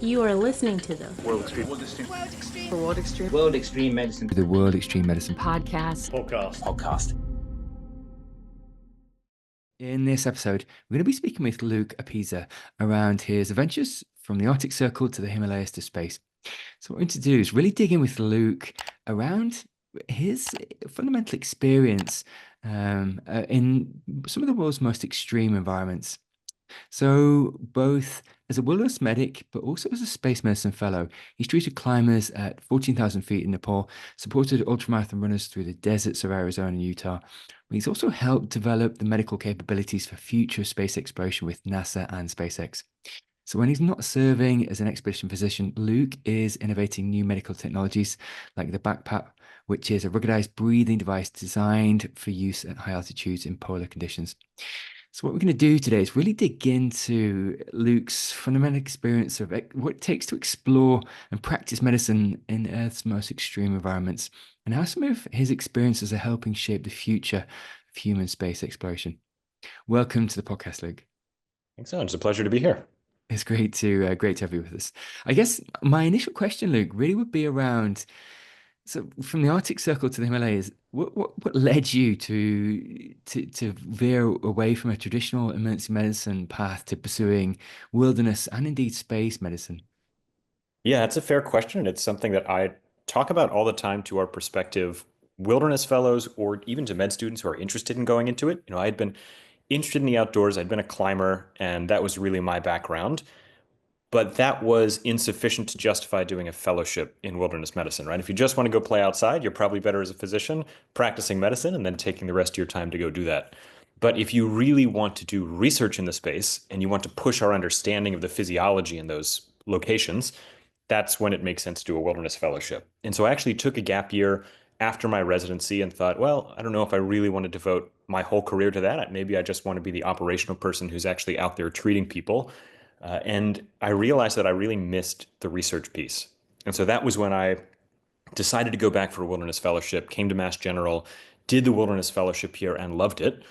You are listening to the World Extreme. World Extreme Medicine. The World Extreme Medicine Podcast. In this episode, we're going to be speaking with Luke Apisa around his adventures from the Arctic Circle to the Himalayas to space. So what we're going to do is really dig in with Luke around his fundamental experience in some of the world's most extreme environments. So both as a wilderness medic, but also as a space medicine fellow, he's treated climbers at 14,000 feet in Nepal, supported ultramarathon runners through the deserts of Arizona and Utah. He's also helped develop the medical capabilities for future space exploration with NASA and SpaceX. So when he's not serving as an expedition physician, Luke is innovating new medical technologies like the backpack, which is a ruggedized breathing device designed for use at high altitudes in polar conditions. So what we're going to do today is really dig into Luke's fundamental experience of what it takes to explore and practice medicine in Earth's most extreme environments, and how some of his experiences are helping shape the future of human space exploration. Welcome to the podcast, Luke. Thanks so much. It's a pleasure to be here. It's great to have you with us. I guess my initial question, Luke, really would be around, so from the Arctic Circle to the Himalayas, what led you to veer away from a traditional emergency medicine path to pursuing wilderness and indeed space medicine? Yeah, it's a fair question. It's something that I talk about all the time to our prospective wilderness fellows or even to med students who are interested in going into it. I had been interested in the outdoors. I'd been a climber, and that was really my background. But that was insufficient to justify doing a fellowship in wilderness medicine, right? If you just want to go play outside, you're probably better as a physician practicing medicine and then taking the rest of your time to go do that. But if you really want to do research in the space and you want to push our understanding of the physiology in those locations, that's when it makes sense to do a wilderness fellowship. And so I actually took a gap year after my residency and thought, well, I don't know if I really want to devote my whole career to that. Maybe I just want to be the operational person who's actually out there treating people. And I realized that I really missed the research piece. And so that was when I decided to go back for a wilderness fellowship, came to Mass General, did the wilderness fellowship here and loved it.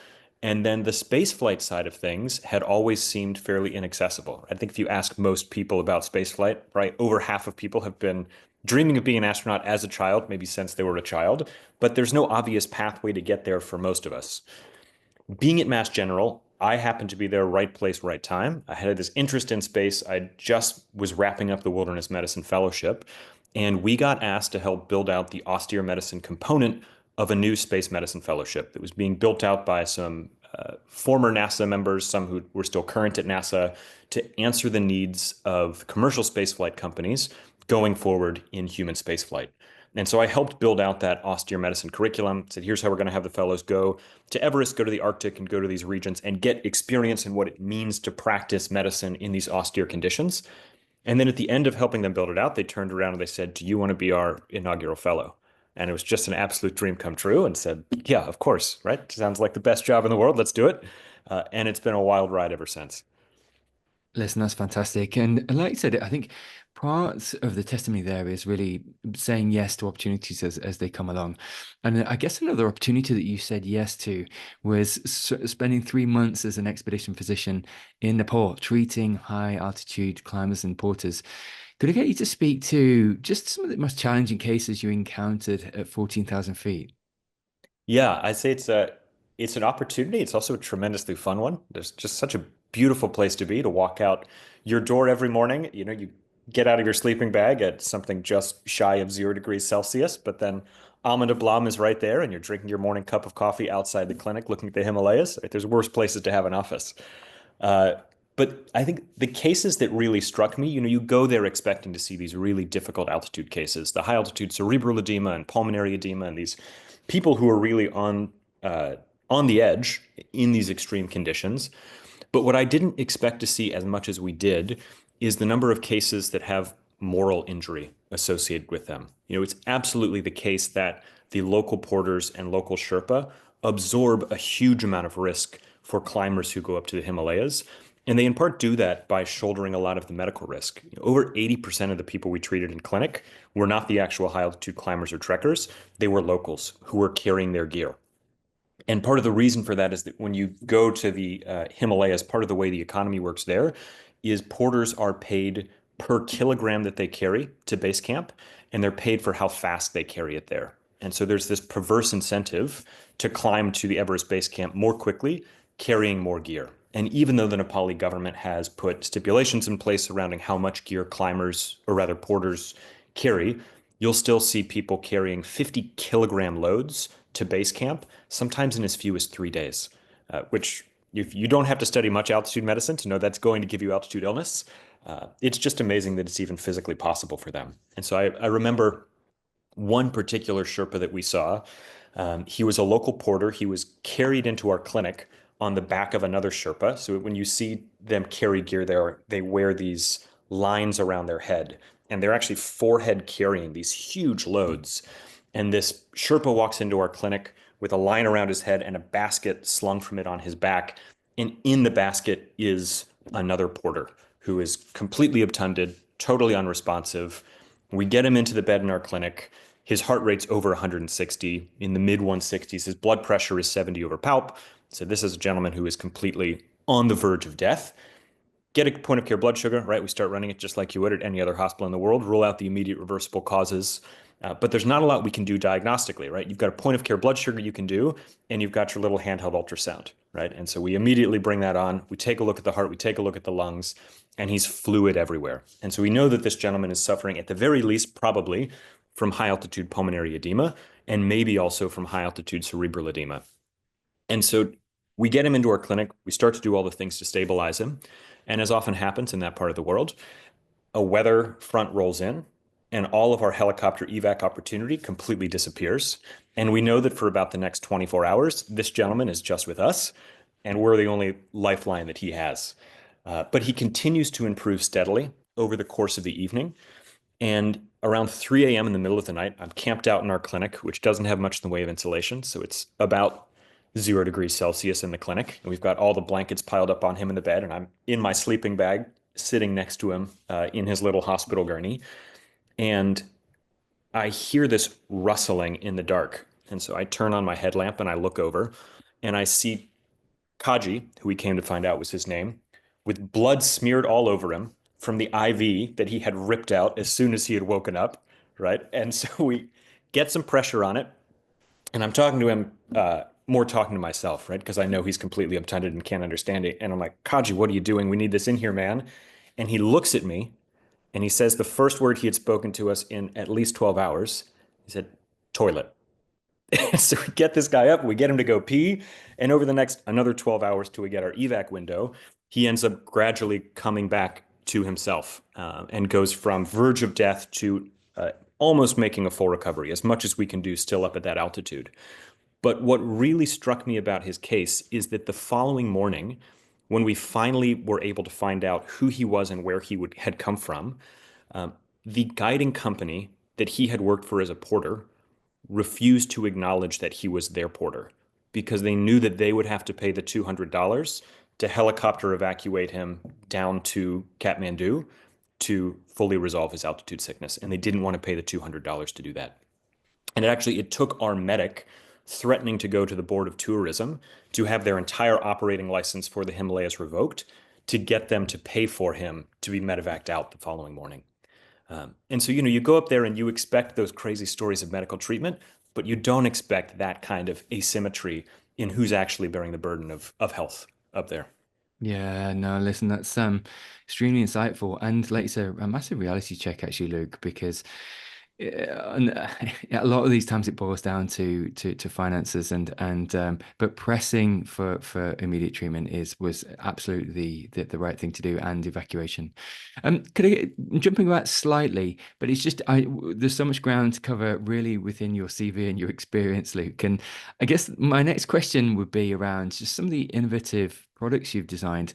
And then the spaceflight side of things had always seemed fairly inaccessible. I think if you ask most people about spaceflight, right, over half of people have been dreaming of being an astronaut as a child, maybe since they were a child, but there's no obvious pathway to get there for most of us. Being at Mass General, I happened to be there right place, right time. I had this interest in space. I just was wrapping up the Wilderness Medicine Fellowship, and we got asked to help build out the austere medicine component of a new space medicine fellowship that was being built out by some former NASA members, some who were still current at NASA, to answer the needs of commercial spaceflight companies going forward in human spaceflight. And so I helped build out that austere medicine curriculum, said, here's how we're going to have the fellows go to Everest, go to the Arctic, and go to these regions and get experience in what it means to practice medicine in these austere conditions. And then at the end of helping them build it out, they turned around and they said, do you want to be our inaugural fellow? And it was just an absolute dream come true, and said, yeah, of course, right? Sounds like the best job in the world. Let's do it. And it's been a wild ride ever since. Listen, that's fantastic. And like I said, I think part of the testimony there is really saying yes to opportunities as they come along. And I guess another opportunity that you said yes to was spending 3 months as an expedition physician in Nepal, treating high altitude climbers and porters. Could I get you to speak to just some of the most challenging cases you encountered at 14,000 feet? Yeah, I'd say it's an opportunity. It's also a tremendously fun one. There's just such a beautiful place to be, to walk out your door every morning. You get out of your sleeping bag at something just shy of 0 degrees Celsius, but then Amanda Blom is right there, and you're drinking your morning cup of coffee outside the clinic, looking at the Himalayas. Right? There's worse places to have an office. Uh, but I think the cases that really struck me, you go there expecting to see these really difficult altitude cases, the high altitude cerebral edema and pulmonary edema, and these people who are really on the edge in these extreme conditions. But what I didn't expect to see as much as we did is the number of cases that have moral injury associated with them. It's absolutely the case that the local porters and local Sherpa absorb a huge amount of risk for climbers who go up to the Himalayas. And they in part do that by shouldering a lot of the medical risk. Over 80% of the people we treated in clinic were not the actual high altitude climbers or trekkers. They were locals who were carrying their gear. And part of the reason for that is that when you go to the Himalayas, part of the way the economy works there is porters are paid per kilogram that they carry to base camp, and they're paid for how fast they carry it there. And so there's this perverse incentive to climb to the Everest base camp more quickly, carrying more gear. And even though the Nepali government has put stipulations in place surrounding how much gear climbers, or rather porters, carry, you'll still see people carrying 50-kilogram loads to base camp, sometimes in as few as 3 days, which if you don't have to study much altitude medicine to know that's going to give you altitude illness. It's just amazing that it's even physically possible for them. And so I remember one particular Sherpa that we saw. He was a local porter. He was carried into our clinic on the back of another Sherpa. So when you see them carry gear there, they wear these lines around their head, and they're actually forehead carrying these huge loads. And this Sherpa walks into our clinic with a line around his head and a basket slung from it on his back. And in the basket is another porter who is completely obtunded, totally unresponsive. We get him into the bed in our clinic. His heart rate's over 160, in the mid 160s. His blood pressure is 70 over palp. So this is a gentleman who is completely on the verge of death. Get a point of care blood sugar, right? We start running it just like you would at any other hospital in the world, rule out the immediate reversible causes. But there's not a lot we can do diagnostically, right? You've got a point of care blood sugar you can do, and you've got your little handheld ultrasound, right? And so we immediately bring that on. We take a look at the heart, we take a look at the lungs, and he's fluid everywhere. And so we know that this gentleman is suffering, at the very least, probably from high altitude pulmonary edema, and maybe also from high altitude cerebral edema. And so we get him into our clinic. We start to do all the things to stabilize him. And as often happens in that part of the world, a weather front rolls in, and all of our helicopter evac opportunity completely disappears. And we know that for about the next 24 hours, this gentleman is just with us, and we're the only lifeline that he has. But he continues to improve steadily over the course of the evening. And around 3 a.m. in the middle of the night, I'm camped out in our clinic, which doesn't have much in the way of insulation. So it's about 0 degrees Celsius in the clinic. And we've got all the blankets piled up on him in the bed. And I'm in my sleeping bag, sitting next to him in his little hospital gurney. And I hear this rustling in the dark. And so I turn on my headlamp and I look over, and I see Kaji, who we came to find out was his name, with blood smeared all over him from the IV that he had ripped out as soon as he had woken up, right? And so we get some pressure on it, and I'm talking to him, more talking to myself, right? Because I know he's completely obtunded and can't understand it. And I'm like, Kaji, what are you doing? We need this in here, man. And he looks at me, and he says the first word he had spoken to us in at least 12 hours. He said, toilet. So we get this guy up, we get him to go pee, and over the next another 12 hours till we get our evac window, he ends up gradually coming back to himself, and goes from verge of death to almost making a full recovery, as much as we can do still up at that altitude. But what really struck me about his case is that the following morning, when we finally were able to find out who he was and where he had come from, the guiding company that he had worked for as a porter refused to acknowledge that he was their porter, because they knew that they would have to pay the $200 to helicopter evacuate him down to Kathmandu to fully resolve his altitude sickness. And they didn't want to pay the $200 to do that. And it took our medic threatening to go to the Board of Tourism to have their entire operating license for the Himalayas revoked to get them to pay for him to be medevaced out the following morning. And so, you go up there and you expect those crazy stories of medical treatment, but you don't expect that kind of asymmetry in who's actually bearing the burden of health up there. Yeah, no, listen, that's extremely insightful, and like you said, a massive reality check actually, Luke, because a lot of these times it boils down to finances, and but pressing for immediate treatment was absolutely the right thing to do, and evacuation. Could I'm jumping back slightly, but it's just there's so much ground to cover really within your CV and your experience, Luke. And I guess my next question would be around just some of the innovative products you've designed,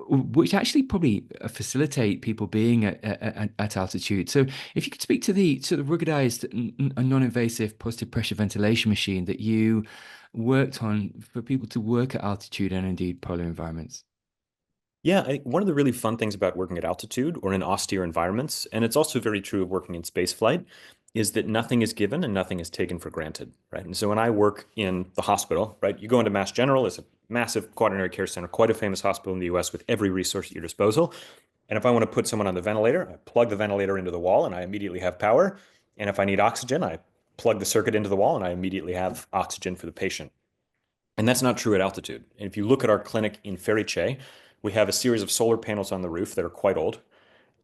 which actually probably facilitate people being at altitude. So if you could speak to the ruggedized and non-invasive positive pressure ventilation machine that you worked on for people to work at altitude and indeed polar environments. Yeah, one of the really fun things about working at altitude or in austere environments, and it's also very true of working in spaceflight, is that nothing is given and nothing is taken for granted, right? And so when I work in the hospital, right, you go into Mass General, it's a massive quaternary care center, quite a famous hospital in the US with every resource at your disposal. And if I want to put someone on the ventilator, I plug the ventilator into the wall and I immediately have power. And if I need oxygen, I plug the circuit into the wall and I immediately have oxygen for the patient. And that's not true at altitude. And if you look at our clinic in Ferice, we have a series of solar panels on the roof that are quite old.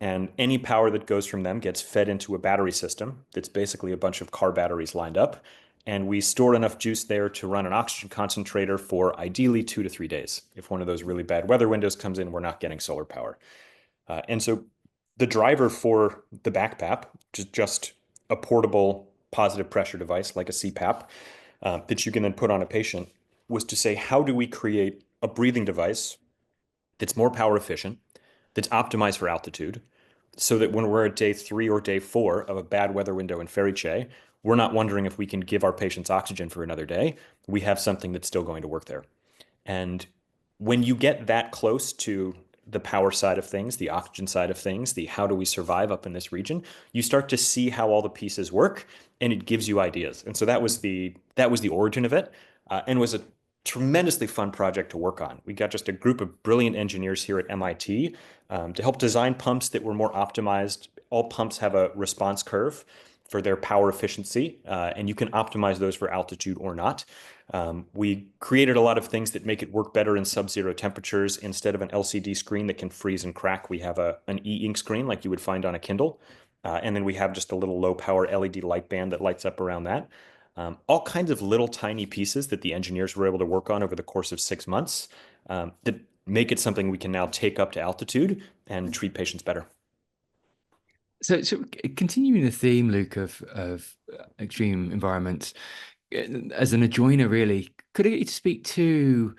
And any power that goes from them gets fed into a battery system that's basically a bunch of car batteries lined up. And we store enough juice there to run an oxygen concentrator for ideally 2 to 3 days. If one of those really bad weather windows comes in, we're not getting solar power. And so the driver for the BACPAP, which is just a portable positive pressure device like a CPAP that you can then put on a patient, was to say, how do we create a breathing device that's more power efficient, that's optimized for altitude, so that when we're at day 3 or day 4 of a bad weather window in Ferice, we're not wondering if we can give our patients oxygen for another day. We have something that's still going to work there. And when you get that close to the power side of things, the oxygen side of things, the how do we survive up in this region, you start to see how all the pieces work, and it gives you ideas. And so that was the origin of it, and was a tremendously fun project to work on. We got just a group of brilliant engineers here at MIT to help design pumps that were more optimized. All pumps have a response curve for their power efficiency, and you can optimize those for altitude or not. We created a lot of things that make it work better in sub-zero temperatures. Instead of an LCD screen that can freeze and crack, we have an e-ink screen like you would find on a Kindle. And then we have just a little low power LED light band that lights up around that. All kinds of little tiny pieces that the engineers were able to work on over the course of 6 months that make it something we can now take up to altitude and treat patients better. So continuing the theme, Luke, of extreme environments, as an adjoiner, really, could I get you to speak to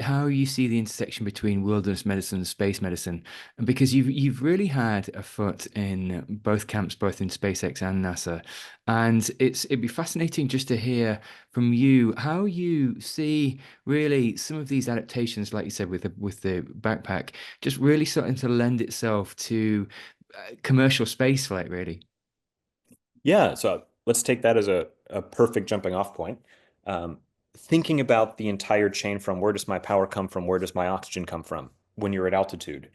how you see the intersection between wilderness medicine and space medicine? And because you've really had a foot in both camps, both in SpaceX and NASA, and it'd be fascinating just to hear from you how you see really some of these adaptations, like you said, with the backpack, just really starting to lend itself to commercial space flight, really. Yeah, so let's take that as a perfect jumping off point. Um, Thinking about the entire chain from where does my power come from, where does my oxygen come from when you're at altitude.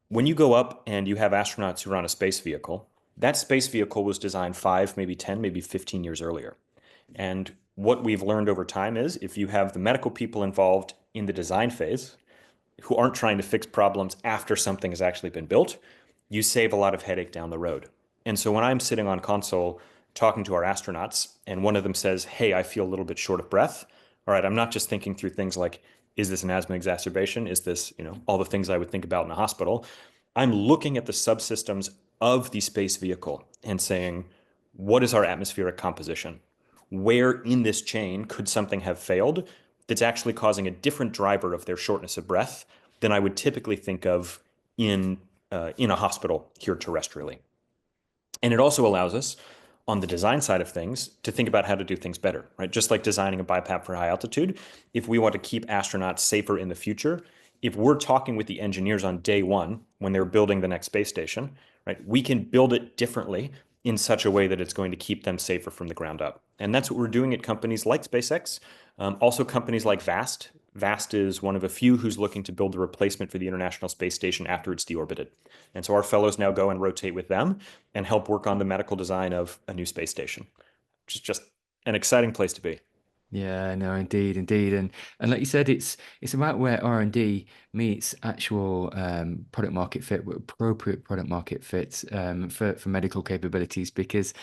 When you go up and you have astronauts who are on a space vehicle, that space vehicle was designed 5, maybe 10, maybe 15 years earlier. And what we've learned over time is if you have the medical people involved in the design phase, who aren't trying to fix problems after something has actually been built, you save a lot of headache down the road. And so when I'm sitting on console talking to our astronauts and one of them says, "Hey, I feel a little bit short of breath." All right, I'm not just thinking through things like, is this an asthma exacerbation? Is this, all the things I would think about in a hospital? I'm looking at the subsystems of the space vehicle and saying, what is our atmospheric composition? Where in this chain could something have failed that's actually causing a different driver of their shortness of breath than I would typically think of in a hospital here terrestrially. And it also allows us on the design side of things to think about how to do things better, right? Just like designing a BiPAP for high altitude, if we want to keep astronauts safer in the future, if we're talking with the engineers on day one when they're building the next space station, right, we can build it differently in such a way that it's going to keep them safer from the ground up. And that's what we're doing at companies like SpaceX, also companies like Vast. Vast is one of a few who's looking to build a replacement for the International Space Station after it's deorbited. And so our fellows now go and rotate with them and help work on the medical design of a new space station, which is just an exciting place to be. Yeah, no, indeed, indeed, and like you said, it's about where R&D meets actual product market fit, appropriate product market fit for medical capabilities. Because,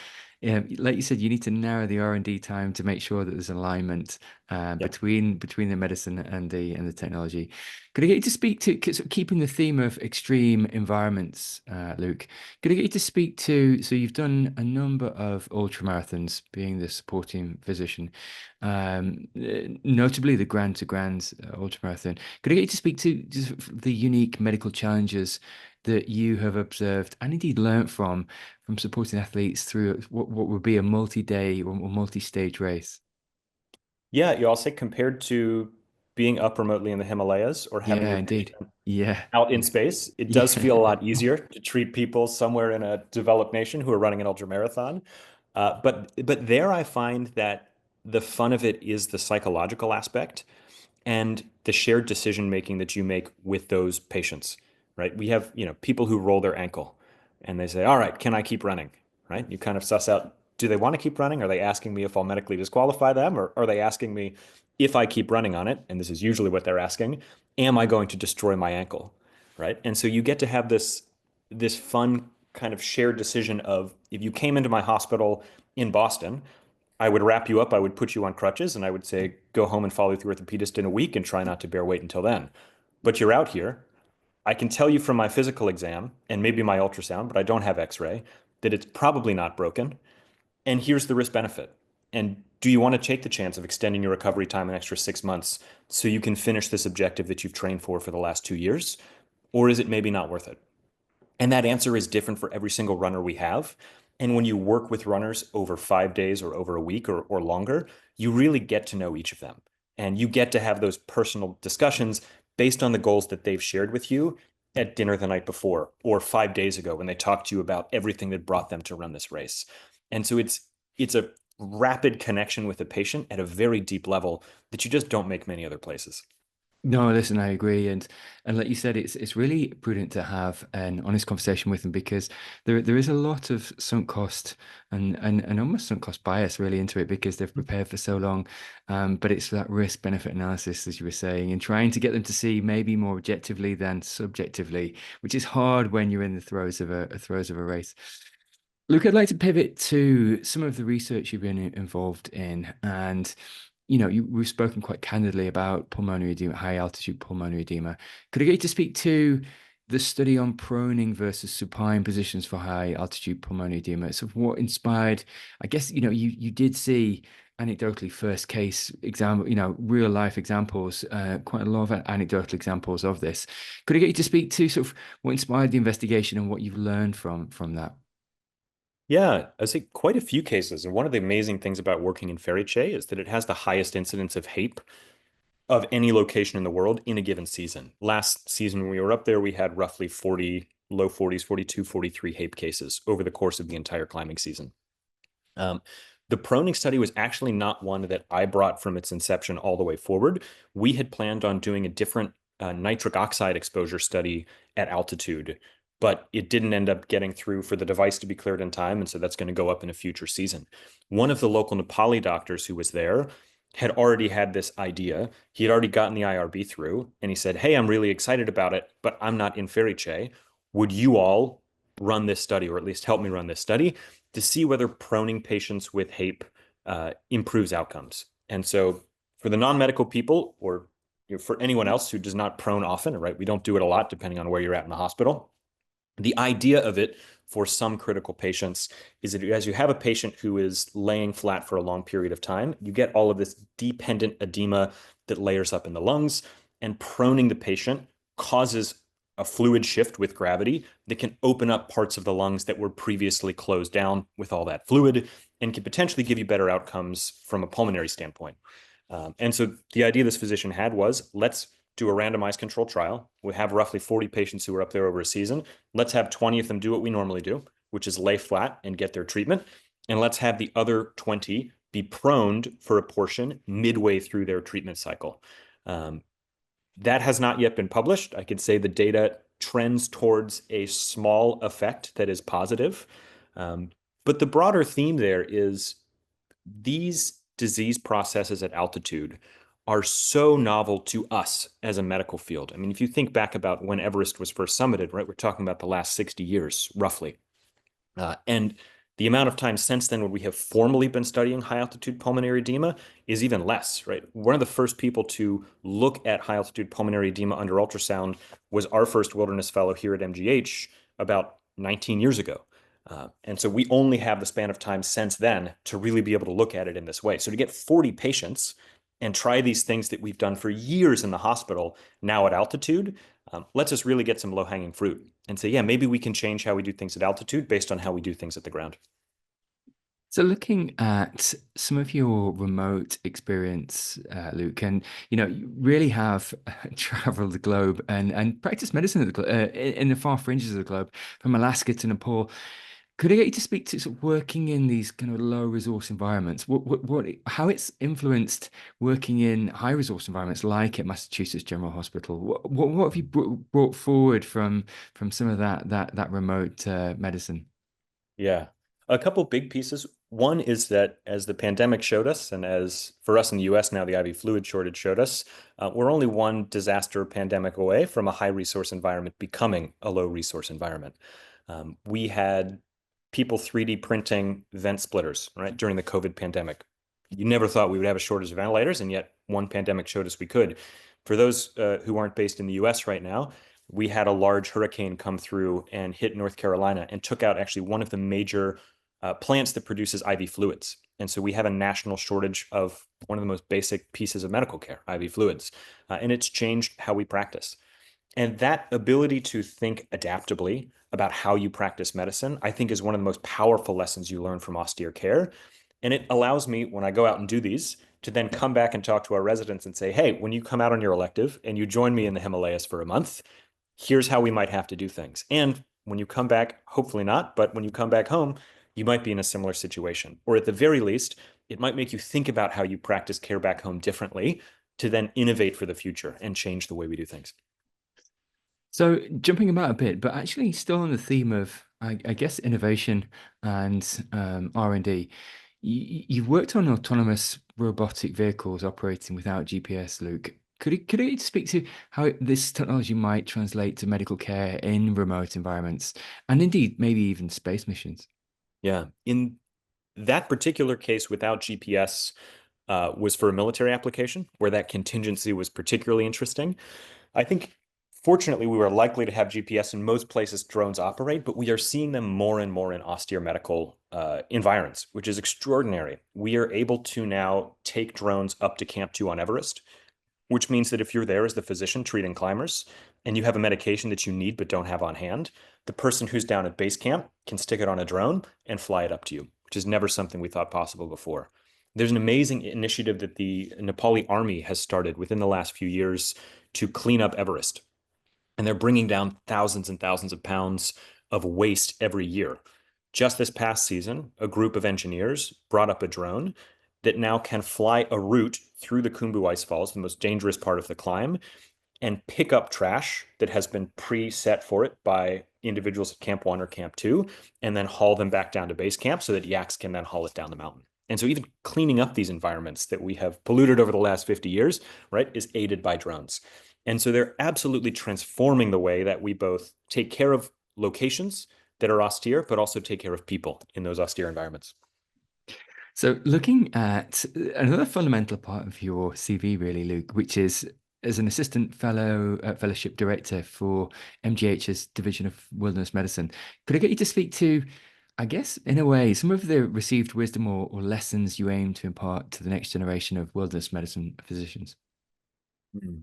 like you said, you need to narrow the R&D time to make sure that there's alignment Yeah. between the medicine and the technology. Could I get you to speak to keeping the theme of extreme environments, Luke? Could I get you to speak to? So you've done a number of ultramarathons, being the supporting physician, notably the Grand to Grand ultramarathon. Could I get you to speak to just the unique medical challenges that you have observed and indeed learnt from supporting athletes through what would be a multi-day or multi-stage race? Yeah, you all say compared to being up remotely in the Himalayas or having Yeah, your indeed. patient Yeah. out in space, it does feel a Yeah. lot easier to treat people somewhere in a developed nation who are running an ultramarathon. But there I find that the fun of it is the psychological aspect and the shared decision making that you make with those patients. right? We have, people who roll their ankle and they say, all right, can I keep running? Right? You kind of suss out, do they want to keep running? Are they asking me if I'll medically disqualify them? Or are they asking me if I keep running on it? And this is usually what they're asking, am I going to destroy my ankle? Right? And so you get to have this fun kind of shared decision of if you came into my hospital in Boston, I would wrap you up, I would put you on crutches, and I would say, go home and follow with your orthopedist in a week and try not to bear weight until then. But you're out here. I can tell you from my physical exam and maybe my ultrasound, but I don't have x-ray, that it's probably not broken. And here's the risk benefit. And do you want to take the chance of extending your recovery time an extra 6 months so you can finish this objective that you've trained for the last 2 years? Or is it maybe not worth it? And that answer is different for every single runner we have. And when you work with runners over 5 days or over a week or longer, you really get to know each of them. And you get to have those personal discussions based on the goals that they've shared with you at dinner the night before or 5 days ago when they talked to you about everything that brought them to run this race. And so it's a rapid connection with the patient at a very deep level that you just don't make many other places. No, listen, I agree, and like you said, it's really prudent to have an honest conversation with them because there is a lot of sunk cost and almost sunk cost bias really into it because they've prepared for so long, but it's that risk benefit analysis, as you were saying, and trying to get them to see maybe more objectively than subjectively, which is hard when you're in the throes of a race. Luke, I'd like to pivot to some of the research you've been involved in. And, we've spoken quite candidly about pulmonary edema, high altitude pulmonary edema. Could I get you to speak to the study on proning versus supine positions for high altitude pulmonary edema? So what inspired, I guess, you did see anecdotally first case example, real life examples, quite a lot of anecdotal examples of this. Could I get you to speak to sort of what inspired the investigation and what you've learned from that? Yeah, I say quite a few cases. And one of the amazing things about working in Ferice is that it has the highest incidence of HAPE of any location in the world in a given season. Last season, when we were up there, we had roughly 40, low 40s, 42, 43 HAPE cases over the course of the entire climbing season. The proning study was actually not one that I brought from its inception all the way forward. We had planned on doing a different nitric oxide exposure study at altitude, but it didn't end up getting through for the device to be cleared in time. And so that's going to go up in a future season. One of the local Nepali doctors who was there had already had this idea. He had already gotten the IRB through and he said, hey, I'm really excited about it, but I'm not in Ferice. Would you all run this study or at least help me run this study to see whether proning patients with HAPE improves outcomes? And so for the non-medical people or for anyone else who does not prone often, right? We don't do it a lot depending on where you're at in the hospital. The idea of it for some critical patients is that as you have a patient who is laying flat for a long period of time, you get all of this dependent edema that layers up in the lungs, and proning the patient causes a fluid shift with gravity that can open up parts of the lungs that were previously closed down with all that fluid and can potentially give you better outcomes from a pulmonary standpoint. And so the idea this physician had was, let's do a randomized controlled trial. We have roughly 40 patients who are up there over a season. Let's have 20 of them do what we normally do, which is lay flat and get their treatment. And let's have the other 20 be proned for a portion midway through their treatment cycle. That has not yet been published. I could say the data trends towards a small effect that is positive. But the broader theme there is these disease processes at altitude are so novel to us as a medical field. I mean, if you think back about when Everest was first summited, right, we're talking about the last 60 years, roughly. And the amount of time since then when we have formally been studying high altitude pulmonary edema is even less, right? One of the first people to look at high altitude pulmonary edema under ultrasound was our first wilderness fellow here at MGH about 19 years ago. And so we only have the span of time since then to really be able to look at it in this way. So to get 40 patients and try these things that we've done for years in the hospital now at altitude lets us really get some low-hanging fruit and say, yeah, maybe we can change how we do things at altitude based on how we do things at the ground. So looking at some of your remote experience, Luke, and you really have traveled the globe and practiced medicine in the far fringes of the globe, from Alaska to Nepal. Could I get you to speak to sort of working in these kind of low resource environments? How it's influenced working in high resource environments like at Massachusetts General Hospital? What have you brought forward from some of that remote medicine? Yeah. A couple big pieces. One is that as the pandemic showed us, and as for us in the US now, the IV fluid shortage showed us, we're only one disaster pandemic away from a high resource environment becoming a low resource environment. We had people 3D printing vent splitters, right, during the COVID pandemic. You never thought we would have a shortage of ventilators, and yet one pandemic showed us we could. For those who aren't based in the US right now, we had a large hurricane come through and hit North Carolina and took out actually one of the major plants that produces IV fluids. And so we have a national shortage of one of the most basic pieces of medical care, IV fluids. And it's changed how we practice. And that ability to think adaptably about how you practice medicine, I think, is one of the most powerful lessons you learn from austere care. And it allows me, when I go out and do these, to then come back and talk to our residents and say, hey, when you come out on your elective and you join me in the Himalayas for a month, here's how we might have to do things. And when you come back, hopefully not, but when you come back home, you might be in a similar situation. Or at the very least, it might make you think about how you practice care back home differently to then innovate for the future and change the way we do things. So jumping about a bit, but actually still on the theme of, I guess, innovation and R&D. You've worked on autonomous robotic vehicles operating without GPS, Luke. Could you speak to how this technology might translate to medical care in remote environments, and indeed maybe even space missions? Yeah. In that particular case, without GPS, was for a military application where that contingency was particularly interesting. I think, fortunately, we were likely to have GPS in most places drones operate, but we are seeing them more and more in austere medical environments, which is extraordinary. We are able to now take drones up to Camp 2 on Everest, which means that if you're there as the physician treating climbers and you have a medication that you need but don't have on hand, the person who's down at base camp can stick it on a drone and fly it up to you, which is never something we thought possible before. There's an amazing initiative that the Nepali army has started within the last few years to clean up Everest. And they're bringing down thousands and thousands of pounds of waste every year. Just this past season, a group of engineers brought up a drone that now can fly a route through the Khumbu Ice Falls, the most dangerous part of the climb, and pick up trash that has been preset for it by individuals at Camp 1 or Camp 2, and then haul them back down to base camp so that yaks can then haul it down the mountain. And so even cleaning up these environments that we have polluted over the last 50 years, right, is aided by drones. And so they're absolutely transforming the way that we both take care of locations that are austere, but also take care of people in those austere environments. So looking at another fundamental part of your CV, really, Luke, which is as an assistant fellowship director for MGH's Division of Wilderness Medicine, could I get you to speak to, I guess, in a way, some of the received wisdom or lessons you aim to impart to the next generation of wilderness medicine physicians? Mm.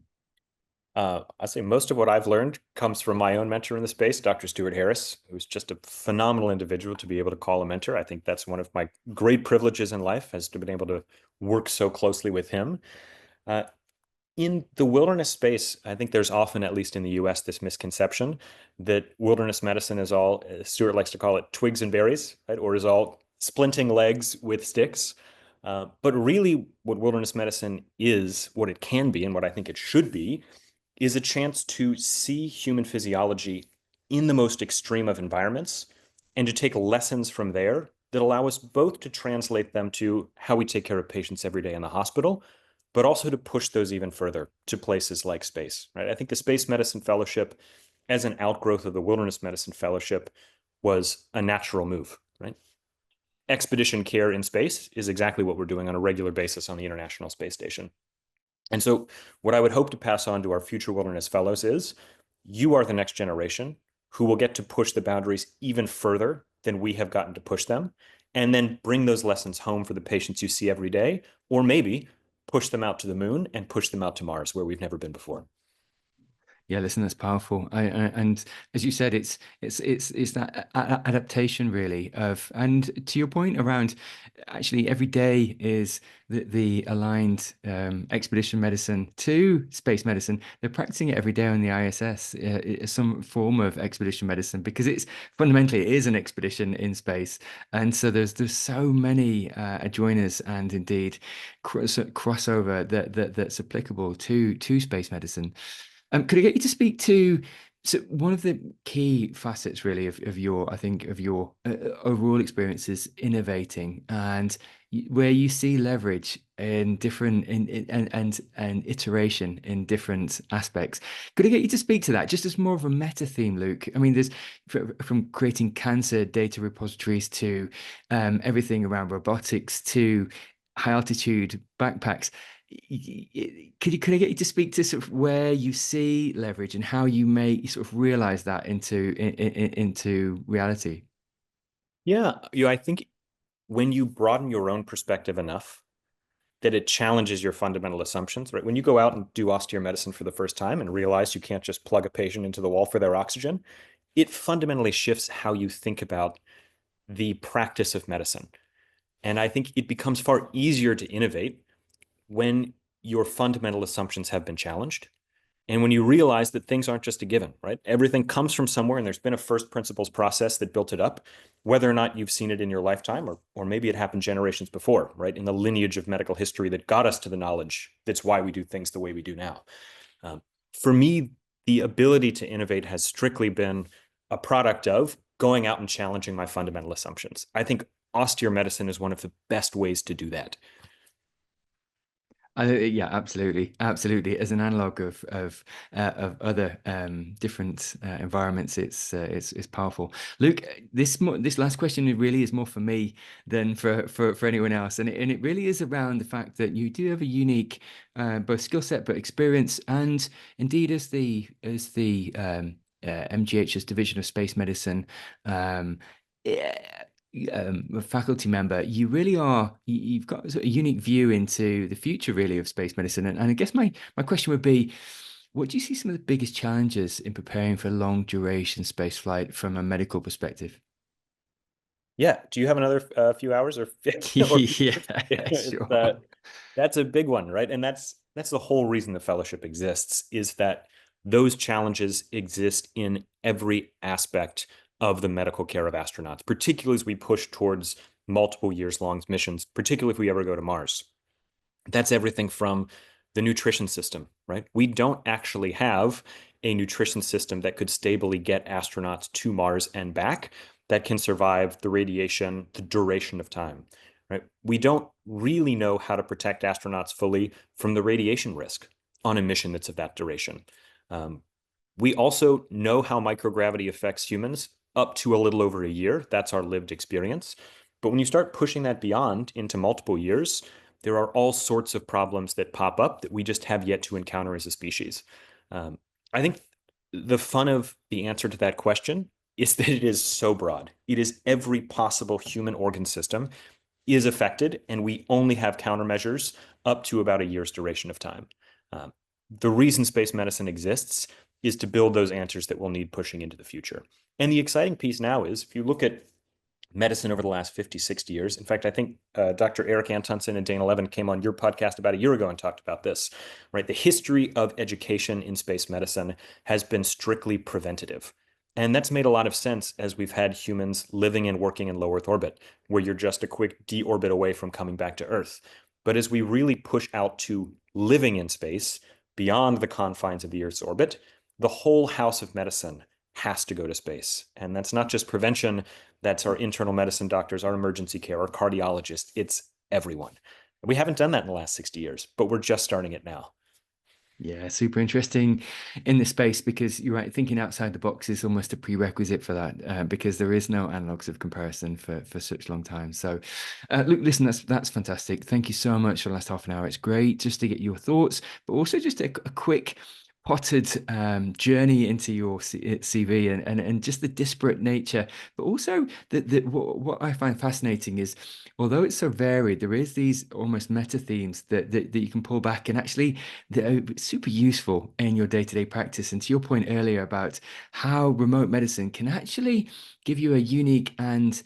I say most of what I've learned comes from my own mentor in the space, Dr. Stuart Harris, who's just a phenomenal individual to be able to call a mentor. I think that's one of my great privileges in life, has to been able to work so closely with him. Uh, in the wilderness space, I think there's often, at least in the US, this misconception that wilderness medicine is all, Stuart likes to call it twigs and berries, right? Or is all splinting legs with sticks. But really, what wilderness medicine is, what it can be, and what I think it should be, is a chance to see human physiology in the most extreme of environments and to take lessons from there that allow us both to translate them to how we take care of patients every day in the hospital, but also to push those even further to places like space, right? I think the Space Medicine Fellowship, as an outgrowth of the Wilderness Medicine Fellowship, was a natural move, right? Expedition care in space is exactly what we're doing on a regular basis on the International Space Station. And so, what I would hope to pass on to our future wilderness fellows is you are the next generation who will get to push the boundaries even further than we have gotten to push them, and then bring those lessons home for the patients you see every day, or maybe push them out to the moon and push them out to Mars, where we've never been before. Yeah, listen, that's powerful. And as you said, it's that adaptation really of, and to your point around, actually every day is the aligned expedition medicine to space medicine. They're practicing it every day on the ISS, some form of expedition medicine, because it's fundamentally it is an expedition in space, and so there's so many adjoiners and indeed crossover that's applicable to space medicine. Could I get you to speak to, so one of the key facets really of your, I think, of your overall experience is innovating and where you see leverage in different and iteration in different aspects. Could I get you to speak to that just as more of a meta theme, Luke? I mean, there's from creating cancer data repositories to everything around robotics to high altitude backpacks. Could I get you to speak to sort of where you see leverage and how you may sort of realize that into reality? Yeah, I think when you broaden your own perspective enough that it challenges your fundamental assumptions, right? When you go out and do austere medicine for the first time and realize you can't just plug a patient into the wall for their oxygen, it fundamentally shifts how you think about the practice of medicine. And I think it becomes far easier to innovate when your fundamental assumptions have been challenged. And when you realize that things aren't just a given, right? Everything comes from somewhere and there's been a first principles process that built it up, whether or not you've seen it in your lifetime or maybe it happened generations before, right? In the lineage of medical history that got us to the knowledge that's why we do things the way we do now. Um, for me, the ability to innovate has strictly been a product of going out and challenging my fundamental assumptions. I think austere medicine is one of the best ways to do that. Yeah, absolutely, absolutely. As an analog of other different environments, it's powerful. Luke, this last question really is more for me than for anyone else, and it really is around the fact that you do have a unique both skill set but experience, and indeed as the MGH's Division of Space Medicine. Yeah, a faculty member, you really are, you've got sort of a unique view into the future really of space medicine. And I guess my question would be, what do you see some of the biggest challenges in preparing for long duration space flight from a medical perspective? Yeah. Do you have another few hours or or few minutes? Yeah, It's, sure. that's a big one, right? And that's the whole reason the fellowship exists is that those challenges exist in every aspect of the medical care of astronauts, particularly as we push towards multiple years long missions, particularly if we ever go to Mars. That's everything from the nutrition system, right? We don't actually have a nutrition system that could stably get astronauts to Mars and back that can survive the radiation, the duration of time, right? We don't really know how to protect astronauts fully from the radiation risk on a mission that's of that duration. Um, we also know how microgravity affects humans up to a little over a year. That's our lived experience. But when you start pushing that beyond into multiple years, there are all sorts of problems that pop up that we just have yet to encounter as a species. Um, I think the fun of the answer to that question is that it is so broad. It is every possible human organ system is affected, and we only have countermeasures up to about a year's duration of time. Um, the reason space medicine exists is to build those answers that we'll need pushing into the future. And the exciting piece now is if you look at medicine over the last 50, 60 years. In fact, I think Dr. Eric Antonsen and Dana Levin came on your podcast about a year ago and talked about this, right? The history of education in space medicine has been strictly preventative. And that's made a lot of sense as we've had humans living and working in low Earth orbit, where you're just a quick deorbit away from coming back to Earth. But as we really push out to living in space beyond the confines of the Earth's orbit, the whole house of medicine has to go to space. And that's not just prevention, that's our internal medicine doctors, our emergency care, our cardiologists. It's everyone. We haven't done that in the last 60 years, but we're just starting it now. Yeah, super interesting in this space because you're right, thinking outside the box is almost a prerequisite for that because there is no analogs of comparison for such long time. So, Luke, listen, that's fantastic. Thank you so much for the last half an hour. It's great just to get your thoughts, but also just a quick potted journey into your CV and just the disparate nature, but also what I find fascinating is, although it's so varied, there is these almost meta themes that you can pull back and actually that are super useful in your day-to-day practice. And to your point earlier about how remote medicine can actually give you a unique and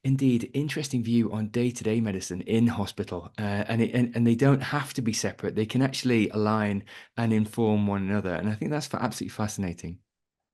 indeed interesting view on day-to-day medicine in hospital, and they don't have to be separate. They can actually align and inform one another, and I think that's absolutely fascinating.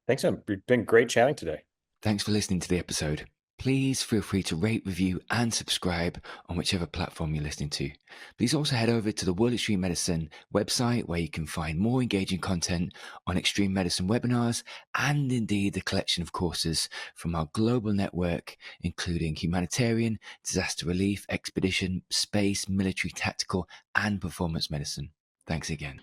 Thanks, man. It's been great chatting today. Thanks for listening to the episode. Please feel free to rate, review, and subscribe on whichever platform you're listening to. Please also head over to the World Extreme Medicine website, where you can find more engaging content on extreme medicine webinars and indeed the collection of courses from our global network, including humanitarian, disaster relief, expedition, space, military, tactical, and performance medicine. Thanks again.